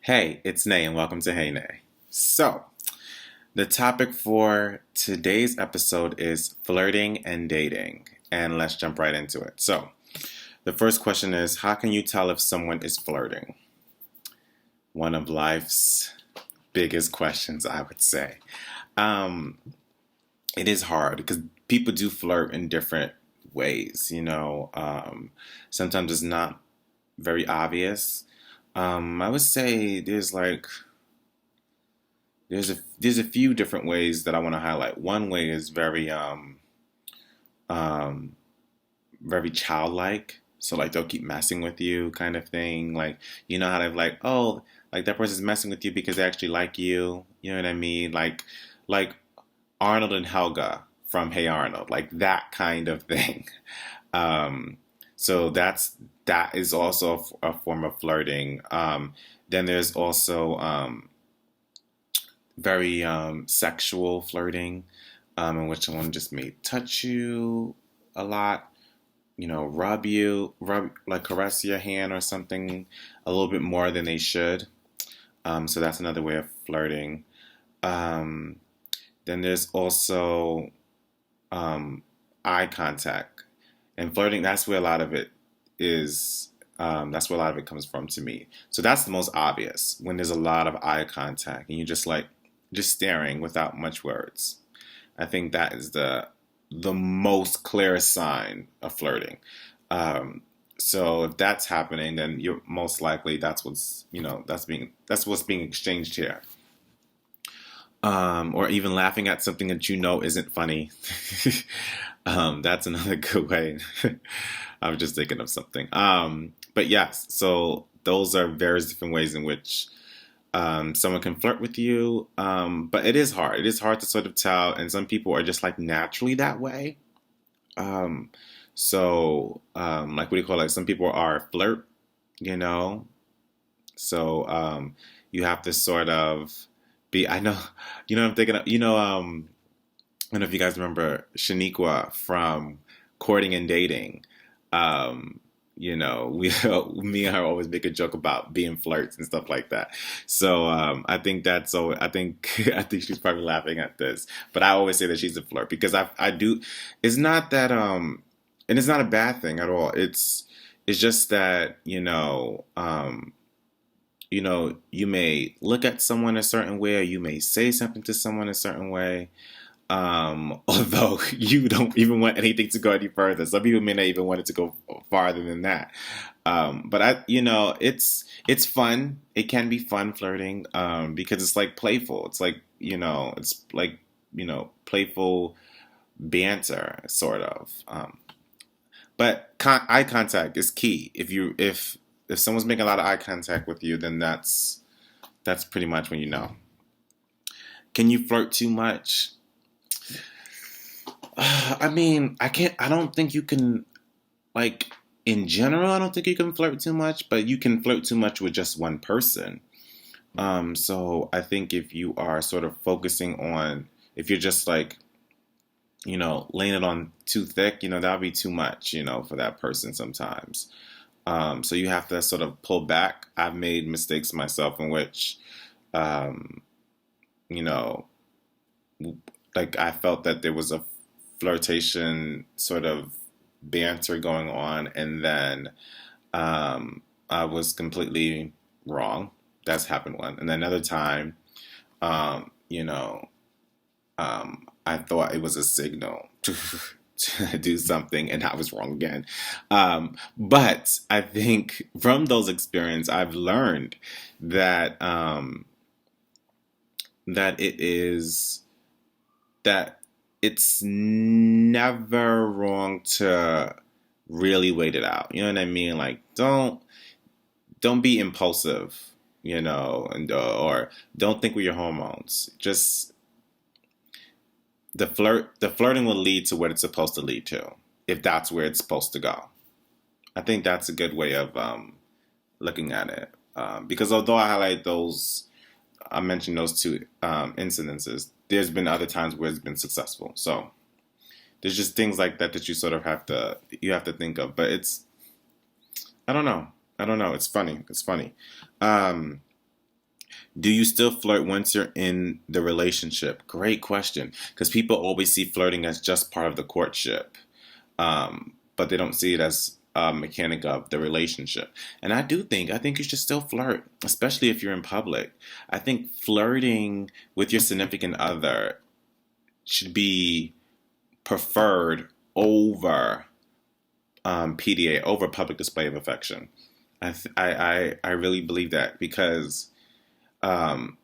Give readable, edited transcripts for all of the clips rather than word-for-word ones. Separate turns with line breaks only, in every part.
Hey, it's Nay, and welcome to Hey Nay. So, the topic for today's episode is flirting and dating, and let's jump right into it. So, the first question is, how can you tell if someone is flirting? One of life's biggest questions, I would say. Um, it is hard because people do flirt in different ways, sometimes it's not very obvious. I would say there's a few different ways that I want to highlight. One way is um very childlike. So like they'll keep messing with you kind of thing. Like you know how they're like, oh, like that person's messing with you because they actually like you. You know what I mean? Like Arnold and Helga from Hey Arnold, like that kind of thing. Um, so that is also a form of flirting. Then there's also very sexual flirting, in which someone just may touch you a lot, rub like caress your hand or something a little bit more than they should. So that's another way of flirting. Um, then there's also um, eye contact and flirting. That's where a lot of it is. That's where a lot of it comes from to me. So that's the most obvious when there's a lot of eye contact and you're just staring without much words. I think that is the most clearest sign of flirting. Um, so if that's happening, then you're most likely that's what's being exchanged here. Or even laughing at something that you know isn't funny. That's another good way. I was just thinking of something. But yes, so those are various different ways in which someone can flirt with you. But it is hard. It is hard to sort of tell, and some people are just like naturally that way. Um, like what do you call it? Like some people are flirt, you know. So you have to sort of be. I know, I'm thinking. I don't know if you guys remember Shaniqua from Courting and Dating. Um, we me and her always make a joke about being flirts and stuff like that. So I think that's so. I think I think she's probably laughing at this, but I always say that she's a flirt because I do. It's not that and it's not a bad thing at all. It's just that you may look at someone a certain way, or you may say something to someone a certain way, although you don't even want anything to go any further. Some people may not even want it to go farther than that. But it's fun. It can be fun flirting, because it's like playful. It's like, playful banter, sort of. But eye contact is key. If someone's making a lot of eye contact with you, then that's pretty much when you know. Can you flirt too much? I mean, I don't think you can, like, in general, I don't think you can flirt too much, but you can flirt too much with just one person. So I think if you are sort of focusing on, if you're just like, laying it on too thick, that'll be too much, for that person sometimes. So you have to sort of pull back. I've made mistakes myself in which, um, you know, like I felt that there was a flirtation sort of banter going on, and then I was completely wrong. That's happened one, and then another time, um, you know, I thought it was a signal to do something, and I was wrong again. But I think from those experiences, I've learned that that it is that it's never wrong to really wait it out. You know what I mean? Like don't be impulsive, and or don't think with your hormones. Just the flirting will lead to what it's supposed to lead to, if that's where it's supposed to go. I think that's a good way of looking at it. Because although I mentioned those two incidences. There's been other times where it's been successful. So there's just things like that that you sort of have to think of. But I don't know. I don't know. It's funny. It's funny. Um, do you still flirt once you're in the relationship? Great question. Because people always see flirting as just part of the courtship, but they don't see it as a mechanic of the relationship. And I think you should still flirt, especially if you're in public. I think flirting with your significant other should be preferred over PDA, over public display of affection. I really believe that because um,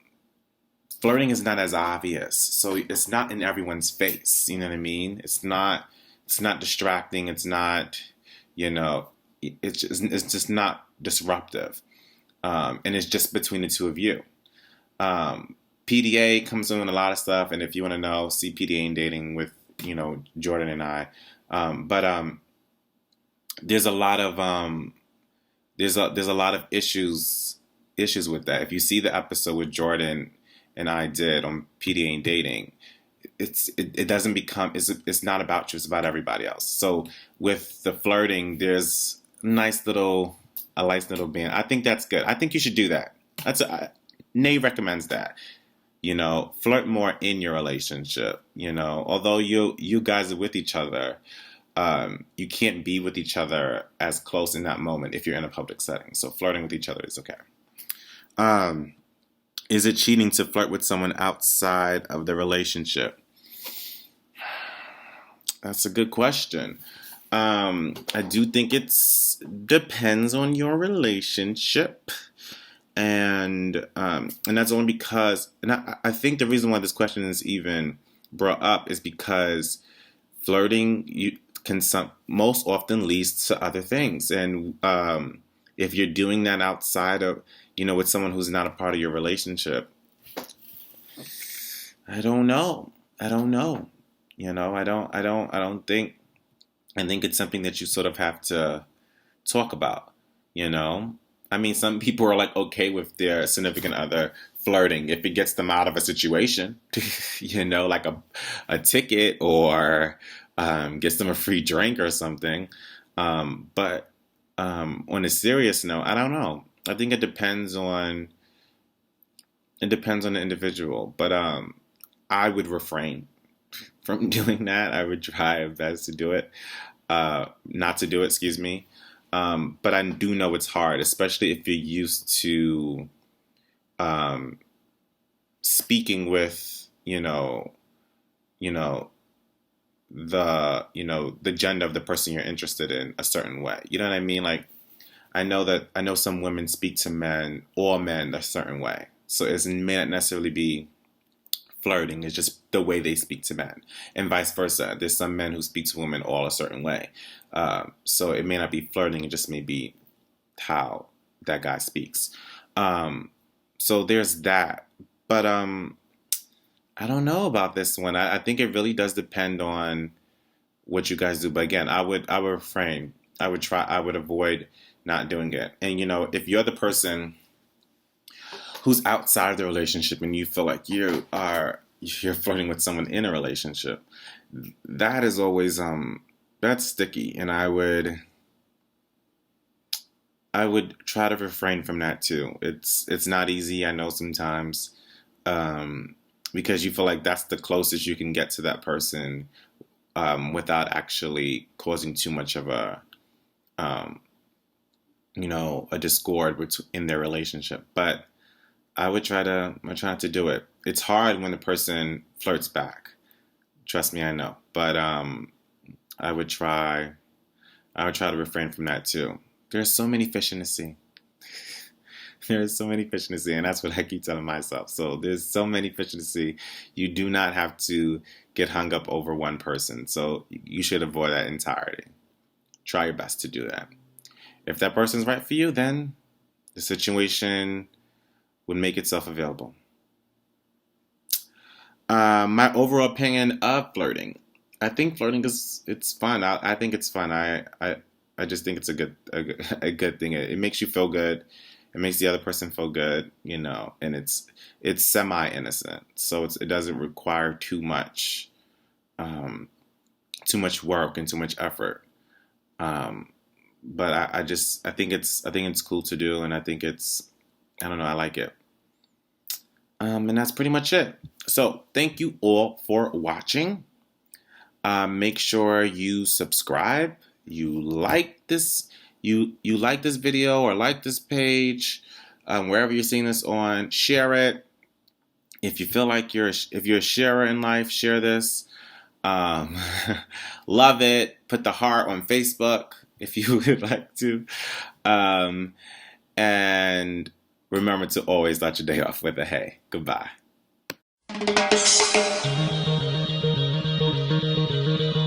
flirting is not as obvious, so it's not in everyone's face. You know what I mean? It's not distracting. It's not, you know, it's just not disruptive, and it's just between the two of you. PDA comes in with a lot of stuff, and if you want to know, see PDA and dating with Jordan and I. But there's a lot of there's a lot of issues with that. If you see the episode with Jordan and I did on PDA and dating, it doesn't become it's not about you, it's about everybody else. So with the flirting, there's a nice little band. I think that's good. I think you should do that. Nay recommends that. Flirt more in your relationship. Although you guys are with each other, you can't be with each other as close in that moment if you're in a public setting. So flirting with each other is okay. Is it cheating to flirt with someone outside of the relationship? That's a good question. I do think it's depends on your relationship, and that's only because, and I think the reason why this question is even brought up is because flirting most often leads to other things, and if you're doing that outside of with someone who's not a part of your relationship, I don't know. I don't know. I think it's something that you sort of have to talk about, I mean, some people are like okay with their significant other flirting if it gets them out of a situation, like a ticket or gets them a free drink or something. But on a serious note, I don't know. I think it depends on the individual, but I would refrain from doing that. I would try my best to do it, not to do it, excuse me. But I do know it's hard, especially if you're used to speaking with, you know, the gender of the person you're interested in a certain way. You know what I mean? Like, I know some women speak to all men a certain way. So it may not necessarily be flirting, it's just the way they speak to men. And vice versa. There's some men who speak to women all a certain way. So it may not be flirting, it just may be how that guy speaks. So there's that. But I don't know about this one. I think it really does depend on what you guys do. But again, I would refrain. I would avoid not doing it. And if you're the person who's outside of the relationship and you feel like you're flirting with someone in a relationship, that is always that's sticky, and I would try to refrain from that too. It's not easy, I know, sometimes, because you feel like that's the closest you can get to that person, without actually causing too much of a a discord in their relationship. But I try not to do it. It's hard when the person flirts back. Trust me, I know. But I would try to refrain from that too. There's so many fish in the sea. There's so many fish in the sea, and that's what I keep telling myself. So there's so many fish in the sea. You do not have to get hung up over one person. So you should avoid that entirely. Try your best to do that. If that person's right for you, then the situation would make itself available. My overall opinion of flirting. I think flirting it's fun. I think it's fun. I just think it's a good thing. It makes you feel good. It makes the other person feel good, and it's semi-innocent. So it doesn't require too much work and too much effort. but I think it's cool to do, and I don't know, I like it. And that's pretty much it. So thank you all for watching. Make sure you subscribe. You like this. You like this video or like this page, wherever you're seeing this on. Share it. If you feel like if you're a sharer in life, share this. Um, love it. Put the heart on Facebook if you would like to. Um, and remember to always start your day off with a hey. Goodbye.